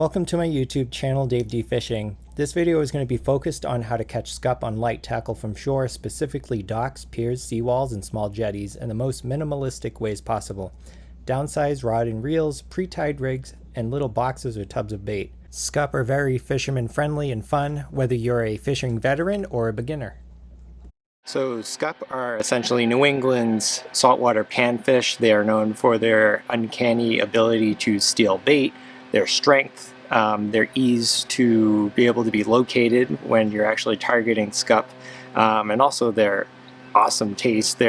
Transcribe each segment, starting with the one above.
Welcome to my YouTube channel, Dave D Fishing. This video is going to be focused on how to catch scup on light tackle from shore, specifically docks, piers, seawalls, and small jetties in the most minimalistic ways possible. Downsized rod and reels, pre-tied rigs, and little boxes or tubs of bait. Scup are very fisherman friendly and fun, whether you're a fishing veteran or a beginner. So scup are essentially New England's saltwater panfish. They are known for their uncanny ability to steal bait, their strength, their ease to be able to be located when you're actually targeting scup, and also their awesome taste. They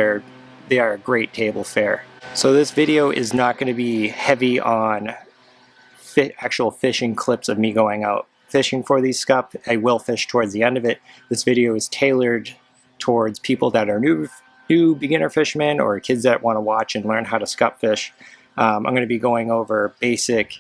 are a great table fare. So this video is not going to be heavy on actual fishing clips of me going out fishing for these scup. I will fish towards the end of it. This video is tailored towards people that are new beginner fishermen or kids that want to watch and learn how to scup fish. I'm going to be going over basic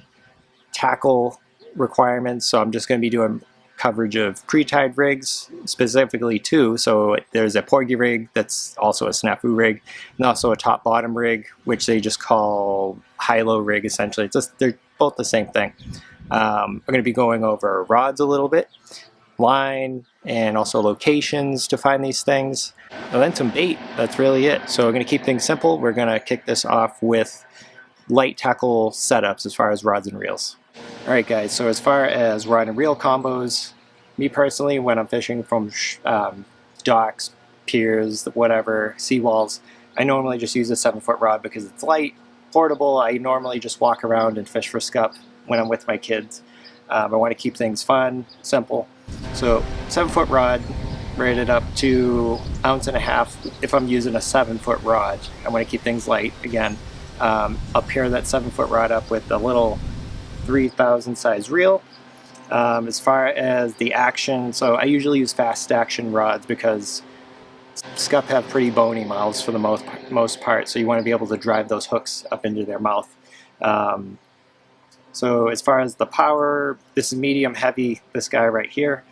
tackle requirements, so I'm just going to be doing coverage of pre-tied rigs, specifically two. So there's a Porgy rig that's also a snafu rig, and also a top-bottom rig, which they just call high-low rig essentially. They're both the same thing. I'm going to be going over rods a little bit, line, and also locations to find these things, and then some bait. That's really it. So we're going to keep things simple. We're going to kick this off with light tackle setups as far as rods and reels. Alright guys, so as far as rod and reel combos, me personally, when I'm fishing from docks, piers, whatever, seawalls, I normally just use a 7-foot rod because it's light, portable. I normally just walk around and fish for scup when I'm with my kids. I want to keep things fun, simple. So 7-foot rod, rated up to 1.5 ounces. If I'm using a 7-foot rod, I want to keep things light. Again, I'll pair that 7-foot rod up with a little 3,000 size reel. As far as the action, so I usually use fast action rods because scup have pretty bony mouths for the most part, so you want to be able to drive those hooks up into their mouth. So as far as the power, this is medium heavy, this guy right here,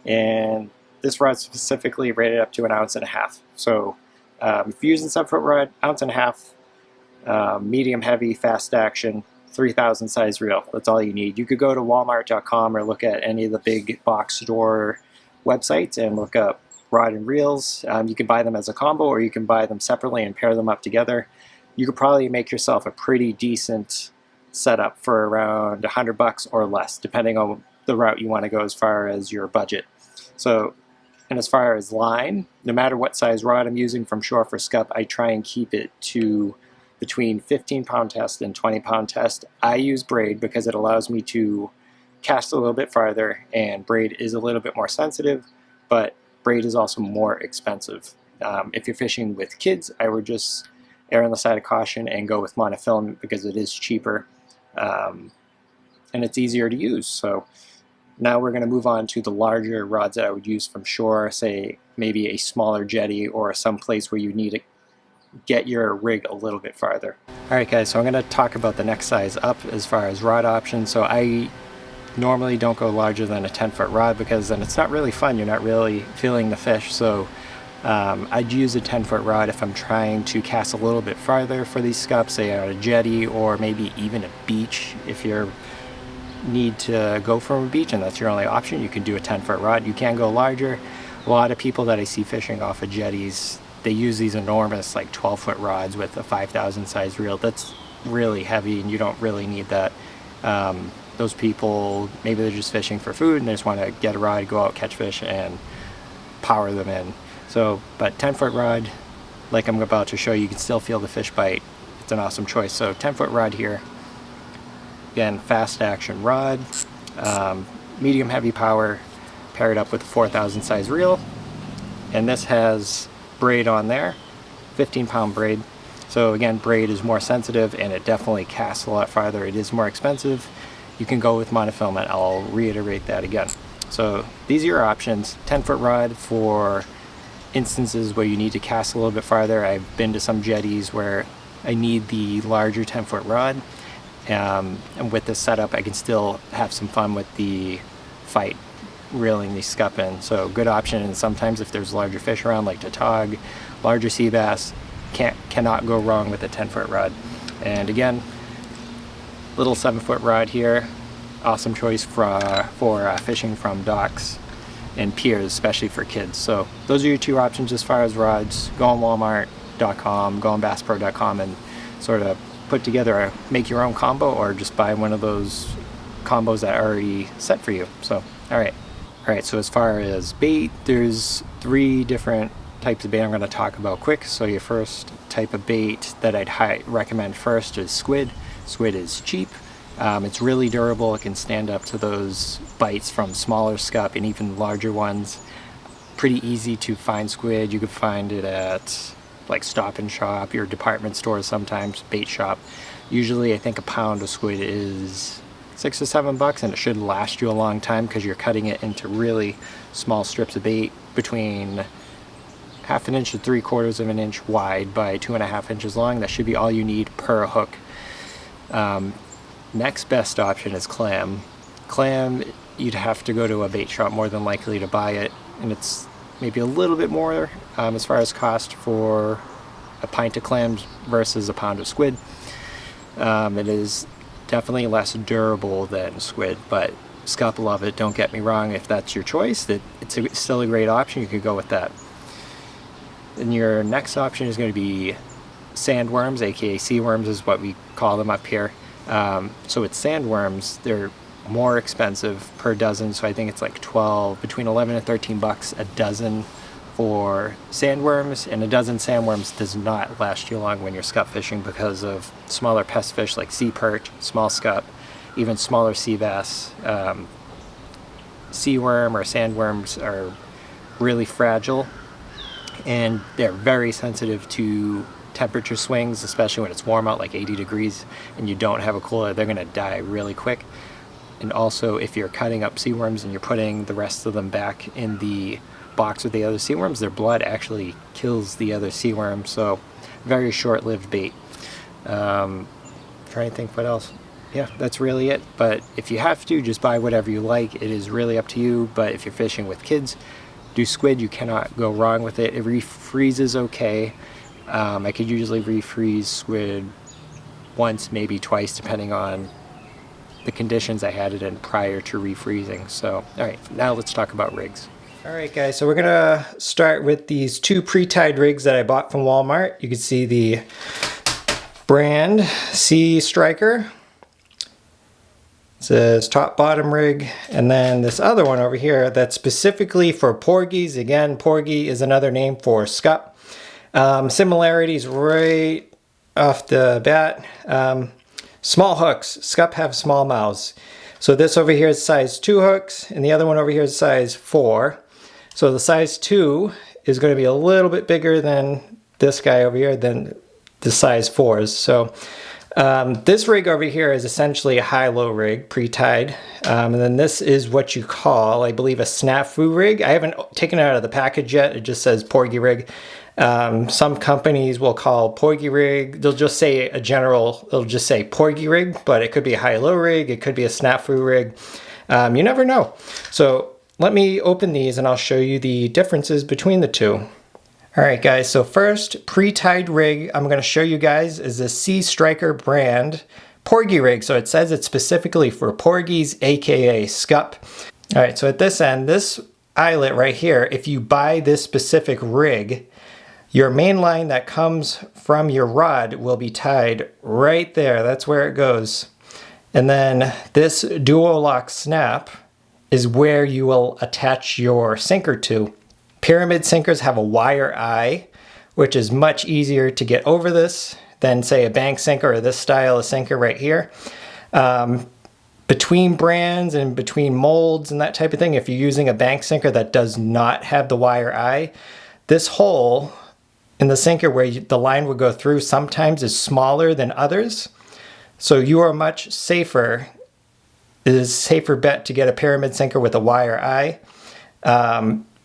and this rod specifically rated up to 1.5 ounces. So if you're using 7-foot rod, 1.5 ounces, medium heavy, fast action, 3,000 size reel. That's all you need. You could go to walmart.com or look at any of the big box store websites and look up rod and reels. You can buy them as a combo, or you can buy them separately and pair them up together. You could probably make yourself a pretty decent setup for around $100 or less, depending on the route you want to go as far as your budget. So, and as far as line, no matter what size rod I'm using from shore for scup, I try and keep it to between 15-pound test and 20-pound test. I use braid because it allows me to cast a little bit farther, and braid is a little bit more sensitive, but braid is also more expensive. If you're fishing with kids, I would just err on the side of caution and go with monofilament because it is cheaper, and it's easier to use. So now we're going to move on to the larger rods that I would use from shore, say maybe a smaller jetty or some place where you need to get your rig a little bit farther. Alright guys, so I'm going to talk about the next size up as far as rod options. So I normally don't go larger than a 10-foot rod because then it's not really fun. You're not really feeling the fish. So I'd use a 10-foot rod if I'm trying to cast a little bit farther for these scup, say on a jetty or maybe even a beach. If you need to go from a beach and that's your only option, you can do a 10-foot rod. You can go larger. A lot of people that I see fishing off of jetties, they use these enormous like 12-foot rods with a 5,000 size reel. That's really heavy and you don't really need that. Those people, maybe they're just fishing for food and they just want to get a rod, go out, catch fish, and power them in. So, but 10-foot rod, like I'm about to show you, can still feel the fish bite. It's an awesome choice. So 10-foot rod here. Again, fast action rod, medium heavy power, paired up with a 4,000 size reel. And this has braid on there, 15-pound braid. So again, braid is more sensitive and it definitely casts a lot farther. It is more expensive. You can go with monofilament. I'll reiterate that again. So these are your options. 10-foot rod for instances where you need to cast a little bit farther. I've been to some jetties where I need the larger 10-foot rod, and with this setup I can still have some fun with the fight, reeling these scup in. So good option. And sometimes if there's larger fish around like tautog, larger sea bass, cannot go wrong with a 10-foot rod. And again, little 7-foot rod here, awesome choice for fishing from docks and piers, especially for kids. So those are your two options as far as rods. Go on Walmart.com, go on BassPro.com, and sort of put together make your own combo, or just buy one of those combos that are already set for you. So all right, so as far as bait, there's 3 different types of bait I'm going to talk about quick. So your first type of bait that I'd recommend first is squid. Squid is cheap. It's really durable. It can stand up to those bites from smaller scup and even larger ones. Pretty easy to find squid. You can find it at like Stop and Shop, your department stores, sometimes bait shop. Usually I think a pound of squid is $6 to $7, and it should last you a long time because you're cutting it into really small strips of bait between 1/2 inch to 3/4 inch wide by 2.5 inches long. That should be all you need per hook. Next best option is clam. Clam, you'd have to go to a bait shop more than likely to buy it, and it's maybe a little bit more as far as cost for a pint of clams versus a pound of squid. It is definitely less durable than squid, but Scup love it, don't get me wrong. If that's your choice, it's still a great option. You could go with that. And your next option is going to be sandworms, aka sea worms is what we call them up here. So with sandworms, they're more expensive per dozen, so I think it's like between 11 and 13 bucks a dozen for sandworms, and a dozen sandworms does not last you long when you're scup fishing because of smaller pest fish like sea perch, small scup, even smaller sea bass. Sea worm or sandworms are really fragile, and they're very sensitive to temperature swings, especially when it's warm out like 80 degrees and you don't have a cooler. They're going to die really quick. And also, if you're cutting up sea worms and you're putting the rest of them back in the box with the other sea worms, their blood actually kills the other sea worms. So very short-lived bait. Trying to think what else. Yeah, that's really it. But if you have to, just buy whatever you like. It is really up to you. But if you're fishing with kids, do squid. You cannot go wrong with it. It refreezes okay. I could usually refreeze squid once, maybe twice, depending on the conditions I had it in prior to refreezing. So, all right, now let's talk about rigs. All right, guys, so we're gonna start with these 2 pre-tied rigs that I bought from Walmart. You can see the brand Sea Striker. It says top bottom rig, and then this other one over here that's specifically for porgies. Again, porgy is another name for scup. Similarities right off the bat. Small hooks. Scup have small mouths. So this over here is size 2 hooks, and the other one over here is size 4. So the size 2 is going to be a little bit bigger than this guy over here, than the size 4s. So this rig over here is essentially a high-low rig, pre-tied. And then this is what you call, I believe, a snafu rig. I haven't taken it out of the package yet. It just says porgy rig. Some companies will call porgy rig, they'll just say they'll just say porgy rig, but it could be a high-low rig, it could be a snafu rig. You never know. So let me open these and I'll show you the differences between the two. All right, guys, so first pre-tied rig I'm going to show you guys is the Sea Striker brand porgy rig. So it says it's specifically for porgies, aka scup. All right, so at this end, this eyelet right here, if you buy this specific rig, your main line that comes from your rod will be tied right there. That's where it goes. And then this dual lock snap is where you will attach your sinker to. Pyramid sinkers have a wire eye, which is much easier to get over this than, say, a bank sinker or this style of sinker right here. Between brands and between molds and that type of thing, if you're using a bank sinker that does not have the wire eye, this hole in the sinker where the line would go through sometimes is smaller than others. So you are much safer. It is a safer bet to get a pyramid sinker with a wire eye.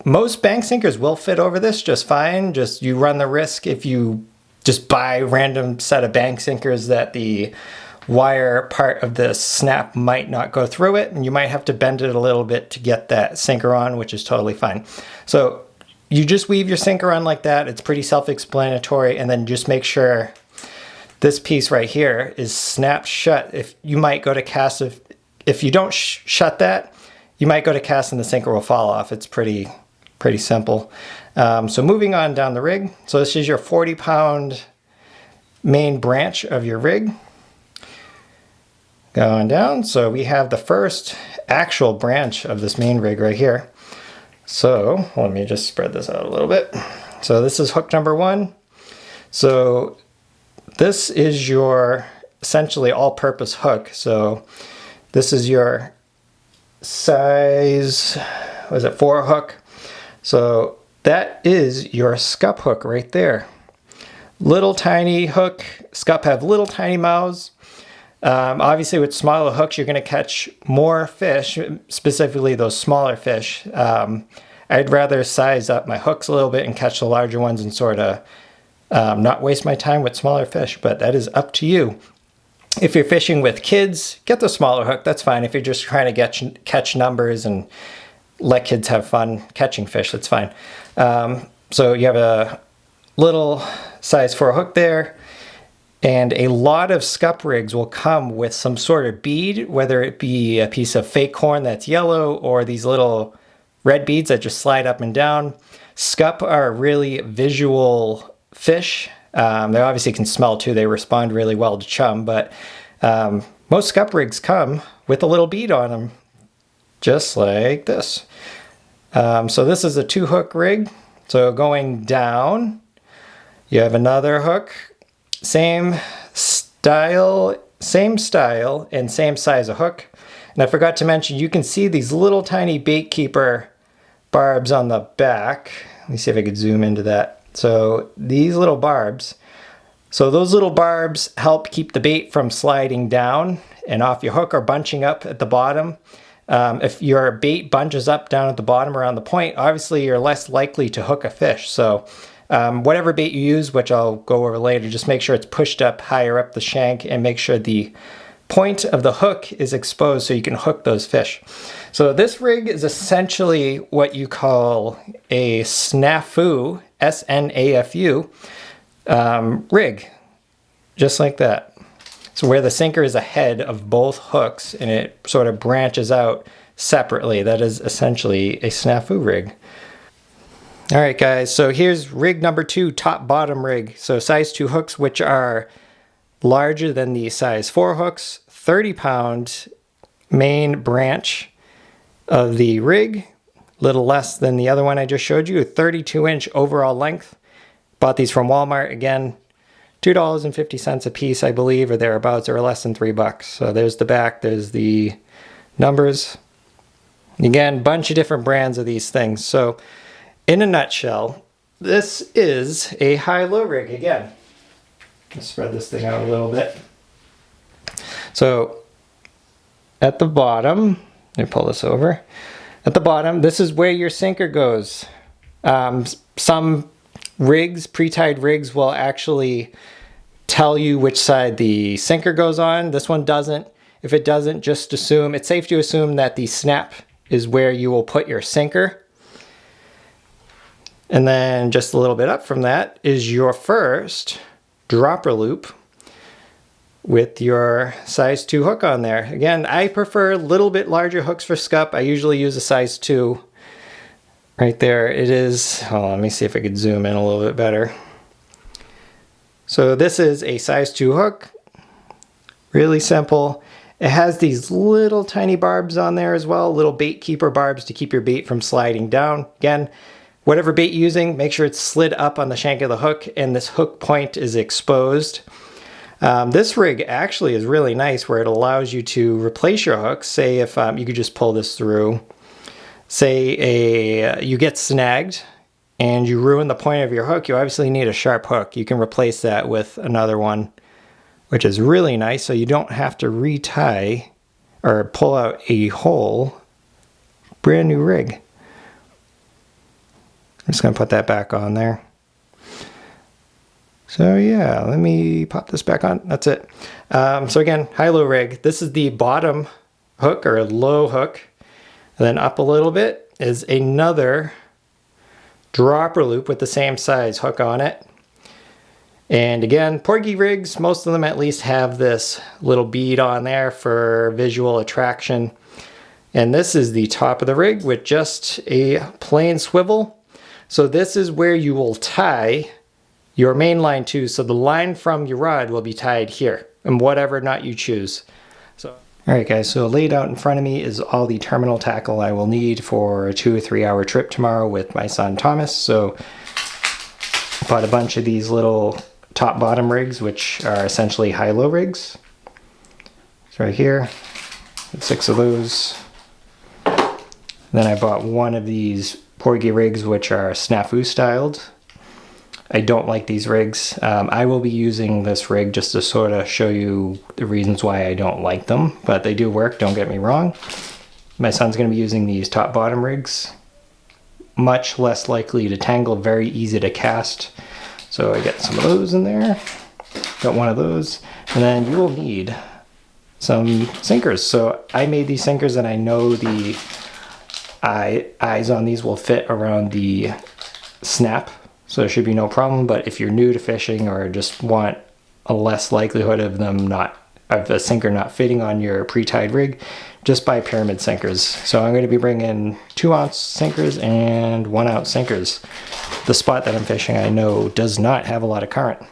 Most bank sinkers will fit over this just fine. Just you run the risk if you just buy a random set of bank sinkers that the wire part of the snap might not go through it, and you might have to bend it a little bit to get that sinker on, which is totally fine. So you just weave your sinker on like that. It's pretty self-explanatory, and then just make sure this piece right here is snapped shut. If you might go to cast if you don't shut that, you might go to cast and the sinker will fall off. It's pretty simple. So moving on down the rig. So this is your 40-pound main branch of your rig. Going down, so we have the first actual branch of this main rig right here. So let me just spread this out a little bit. So this is hook number 1. So this is your essentially all-purpose hook. So this is your size, what is it, 4 hook. So that is your Scup hook right there. Little tiny hook. Scup have little tiny mouths. Obviously with smaller hooks you're going to catch more fish, specifically those smaller fish. I'd rather size up my hooks a little bit and catch the larger ones and sort of not waste my time with smaller fish, but that is up to you. If you're fishing with kids, get the smaller hook, that's fine. If you're just trying to catch numbers and let kids have fun catching fish, that's fine. So you have a little size 4 hook there, and a lot of Scup rigs will come with some sort of bead, whether it be a piece of fake corn that's yellow or these little red beads that just slide up and down. Scup are really visual fish. They obviously can smell too. They respond really well to chum, but most Scup rigs come with a little bead on them, just like this. So this is a 2-hook rig. So going down, you have another hook, same style and same size of hook. And I forgot to mention, you can see these little tiny bait keeper barbs on the back. Let me see if I could zoom into that. So these little barbs, so those little barbs help keep the bait from sliding down and off your hook or bunching up at the bottom. If your bait bunches up down at the bottom around the point, obviously you're less likely to hook a fish. So whatever bait you use, which I'll go over later, just make sure it's pushed up higher up the shank and make sure the point of the hook is exposed so you can hook those fish. So this rig is essentially what you call a snafu, S-N-A-F-U, rig, just like that. So where the sinker is ahead of both hooks and it sort of branches out separately, that is essentially a snafu rig. All right, guys, so here's rig number 2, top bottom rig. So size 2 hooks, which are larger than the size 4 hooks, 30-pound main branch of the rig, little less than the other one I just showed you, a 32-inch overall length. Bought these from Walmart, again, $2.50 a piece, I believe, or thereabouts, or less than $3. So there's the back, there's the numbers. Again, bunch of different brands of these things. So in a nutshell, this is a high-low rig again. Let's spread this thing out a little bit. So at the bottom, let me pull this over. At the bottom, this is where your sinker goes. Some rigs, pre-tied rigs, will actually tell you which side the sinker goes on. This one doesn't. If it doesn't, just assume, it's safe to assume that the snap is where you will put your sinker. And then just a little bit up from that is your first dropper loop with your size 2 hook on there. Again, I prefer a little bit larger hooks for Scup. I usually use a size 2. Right there it is. Oh, let me see if I could zoom in a little bit better. So this is a size 2 hook. Really simple. It has these little tiny barbs on there as well, little bait keeper barbs to keep your bait from sliding down. Again, whatever bait you're using, make sure it's slid up on the shank of the hook and this hook point is exposed. This rig actually is really nice where it allows you to replace your hooks. Say if you could just pull this through. Say you get snagged and you ruin the point of your hook, you obviously need a sharp hook. You can replace that with another one, which is really nice, so you don't have to retie or pull out a whole brand new rig. I'm just going to put that back on there. So yeah, let me pop this back on. That's it. So again, high-low rig. This is the bottom hook or low hook. And then up a little bit is another dropper loop with the same size hook on it. And again, Porgy rigs, most of them at least have this little bead on there for visual attraction. And this is the top of the rig with just a plain swivel. So this is where you will tie your main line to. So the line from your rod will be tied here, and whatever knot you choose. So, all right guys, so laid out in front of me is all the terminal tackle I will need for a 2 or 3 hour trip tomorrow with my son Thomas. So I bought a bunch of these little top bottom rigs, which are essentially high-low rigs. It's right here, 6 of those. Then I bought one of these Porgy rigs, which are snafu styled. I don't like these rigs. I will be using this rig just to sort of show you the reasons why I don't like them, but they do work, don't get me wrong. My son's going to be using these top bottom rigs. Much less likely to tangle, very easy to cast. So I get some of those in there. Got one of those. And then you will need some sinkers. So I made these sinkers and I know the eyes on these will fit around the snap. So there should be no problem. But if you're new to fishing or just want a less likelihood of a sinker not fitting on your pre-tied rig, just buy pyramid sinkers. So I'm going to be bringing 2-ounce sinkers and 1-ounce sinkers. The spot that I'm fishing I know does not have a lot of current.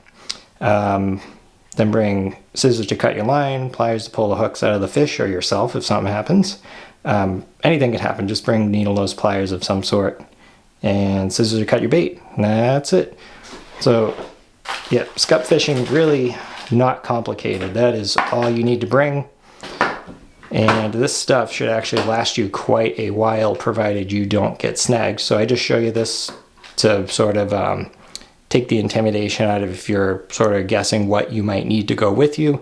Then bring scissors to cut your line, pliers to pull the hooks out of the fish or yourself if something happens. Anything could happen, just bring needle nose pliers of some sort and scissors to cut your bait. And that's it. So yeah, scup fishing, really not complicated. That is all you need to bring. And this stuff should actually last you quite a while provided you don't get snagged. So I just show you this to sort of take the intimidation out of if you're sort of guessing what you might need to go with you.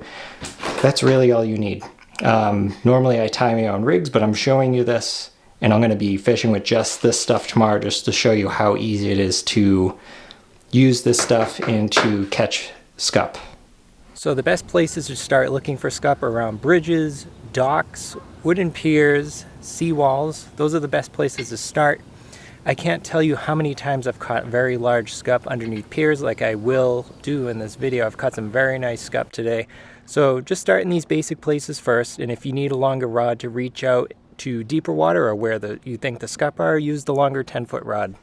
That's really all you need. Normally I tie my own rigs, but I'm showing you this and I'm going to be fishing with just this stuff tomorrow just to show you how easy it is to use this stuff and to catch scup. So the best places to start looking for scup are around bridges, docks, wooden piers, seawalls. Those are the best places to start. I can't tell you how many times I've caught very large scup underneath piers like I will do in this video. I've caught some very nice scup today. So just start in these basic places first, and if you need a longer rod to reach out to deeper water or where you think the scup are, use the longer 10-foot rod.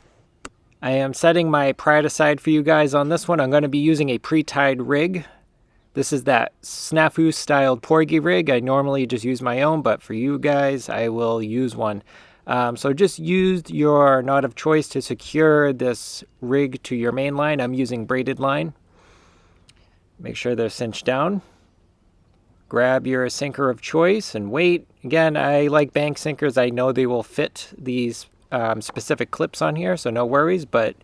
I am setting my pride aside for you guys on this one. I'm going to be using a pre-tied rig. This is that snafu styled Porgy rig. I normally just use my own, but for you guys, I will use one. So just use your knot of choice to secure this rig to your main line. I'm using braided line. Make sure they're cinched down. Grab your sinker of choice and wait. Again, I like bank sinkers. I know they will fit these specific clips on here, so no worries, but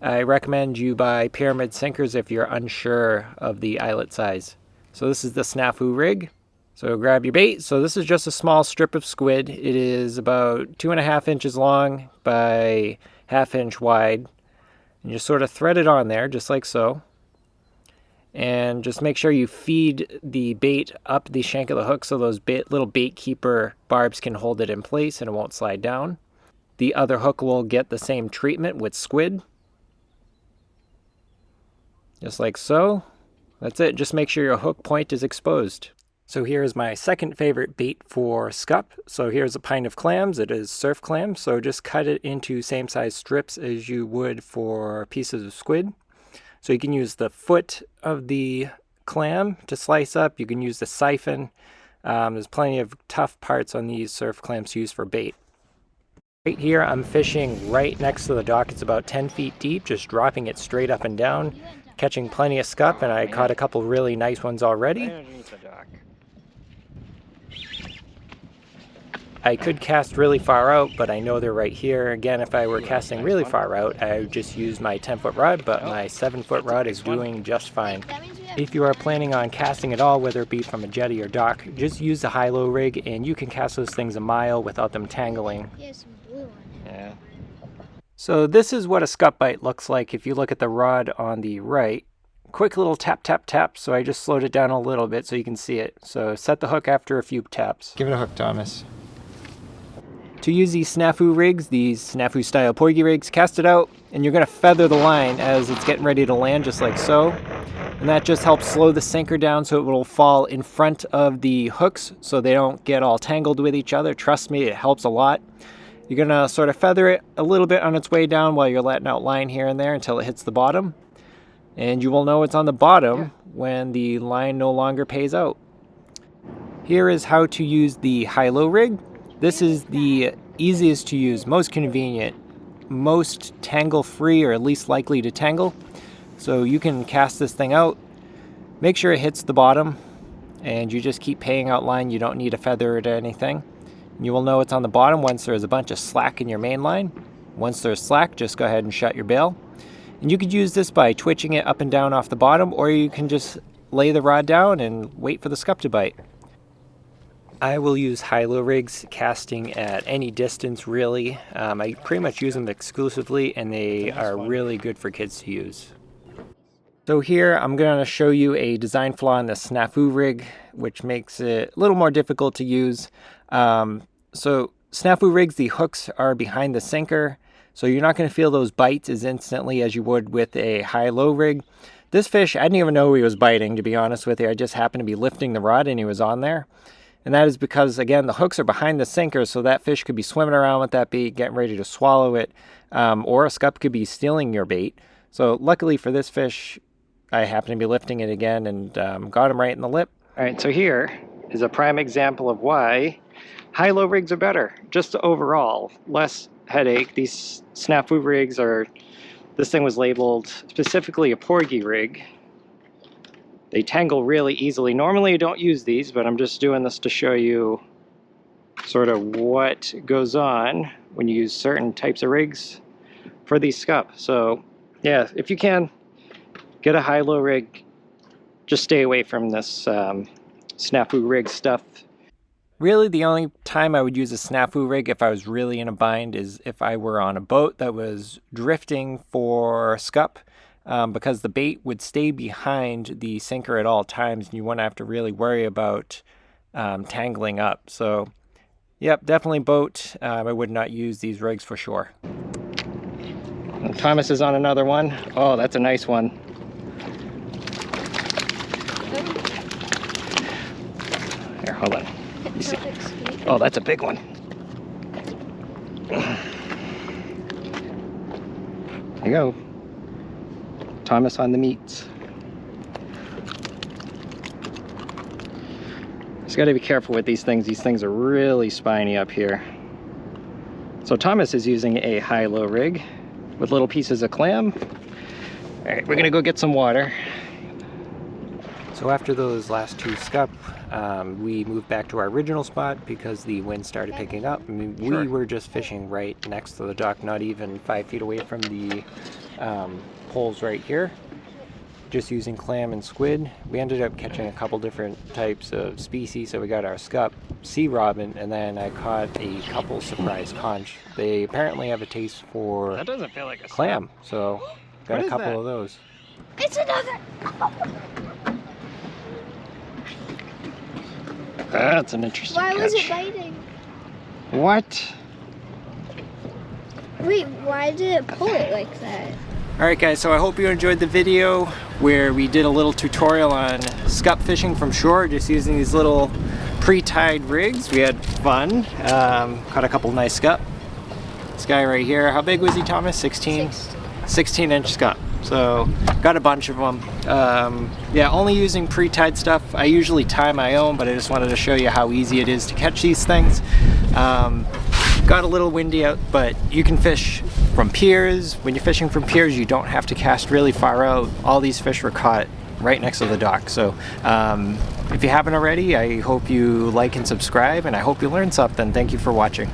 I recommend you buy pyramid sinkers if you're unsure of the eyelet size. So this is the snafu rig. So grab your bait. So this is just a small strip of squid. It is about 2.5 inches long by 1/2 inch wide. And just sort of thread it on there, just like so. And just make sure you feed the bait up the shank of the hook so those little bait keeper barbs can hold it in place and it won't slide down. The other hook will get the same treatment with squid. Just like so. That's it. Just make sure your hook point is exposed. So here's my second favorite bait for scup. So here's a pint of clams. It is surf clam. So just cut it into same size strips as you would for pieces of squid. So you can use the foot of the clam to slice up. You can use the siphon. There's plenty of tough parts on these surf clams to use for bait. Right here I'm fishing right next to the dock. It's about 10 feet deep, just dropping it straight up and down, catching plenty of scup, and I caught a couple really nice ones already. I could cast really far out, but I know they're right here. Again, if I were casting really far out, I would just use my 10-foot rod, but my 7-foot rod is doing just fine. If you are planning on casting at all, whether it be from a jetty or dock, just use the high-low rig and you can cast those things a mile without them tangling. Yeah. So this is what a scup bite looks like if you look at the rod on the right. Quick little tap, tap, tap. So I just slowed it down a little bit so you can see it. So set the hook after a few taps. Give it a hook, Thomas. To use these snafu rigs, these snafu style Porgy rigs, cast it out and you're going to feather the line as it's getting ready to land, just like so. And that just helps slow the sinker down so it will fall in front of the hooks so they don't get all tangled with each other. Trust me, it helps a lot. You're gonna sort of feather it a little bit on its way down while you're letting out line here and there until it hits the bottom. And you will know it's on the bottom when the line no longer pays out. Here is how to use the high-low rig. This is the easiest to use, most convenient, most tangle-free, or at least likely to tangle. So you can cast this thing out, make sure it hits the bottom, and you just keep paying out line. You don't need to feather it or anything. You will know it's on the bottom once there's a bunch of slack in your main line. Once there's slack, just go ahead and shut your bail. And you could use this by twitching it up and down off the bottom, or you can just lay the rod down and wait for the scup to bite. I will use high-low rigs casting at any distance, really. I pretty much use them exclusively, and they are really good for kids to use. So here I'm going to show you a design flaw in the snafu rig, which makes it a little more difficult to use. So snafu rigs, the hooks are behind the sinker, so you're not going to feel those bites as instantly as you would with a high-low rig. This fish, I didn't even know he was biting, to be honest with you. I just happened to be lifting the rod and he was on there. And that is because, again, the hooks are behind the sinker, so that fish could be swimming around with that bait, getting ready to swallow it, or a scup could be stealing your bait. So luckily for this fish, I happened to be lifting it again and got him right in the lip. All right, so here is a prime example of why high-low rigs are better. Just overall, less headache. These snafu rigs are, this thing was labeled specifically a Porgy rig. They tangle really easily. Normally I don't use these, but I'm just doing this to show you sort of what goes on when you use certain types of rigs for these scup. So yeah, if you can, get a high-low rig. Just stay away from this snafu rig stuff. Really, the only time I would use a snafu rig if I was really in a bind is if I were on a boat that was drifting for scup, because the bait would stay behind the sinker at all times and you wouldn't have to really worry about tangling up. So, yep, definitely boat. I would not use these rigs for sure. And Thomas is on another one. Oh, that's a nice one. Here, hold on. You see? Oh, that's a big one. There you go. Thomas on the meats. Just got to be careful with these things. These things are really spiny up here. So Thomas is using a high-low rig with little pieces of clam. All right, we're gonna go get some water. So after those last two scup, we moved back to our original spot because the wind started picking up. I mean, we were just fishing right next to the dock, not even 5 feet away from the poles right here, just using clam and squid. We ended up catching a couple different types of species. So we got our scup, sea robin, and then I caught a couple surprise conch. They apparently have a taste for That doesn't feel like a clam, so got a couple of those. It's another. That's an interesting Why catch. was it biting? What? Wait, why did it pull it like that? Alright guys, so I hope you enjoyed the video where we did a little tutorial on scup fishing from shore, just using these little pre-tied rigs. We had fun. Caught a couple nice scup. This guy right here, how big was he, Thomas? 16-inch scup. So got a bunch of them. Yeah, only using pre-tied stuff. I usually tie my own, but I just wanted to show you how easy it is to catch these things. Got a little windy out, but you can fish from piers. When you're fishing from piers, you don't have to cast really far out. All these fish were caught right next to the dock. So if you haven't already, I hope you like and subscribe, and I hope you learned something. Thank you for watching.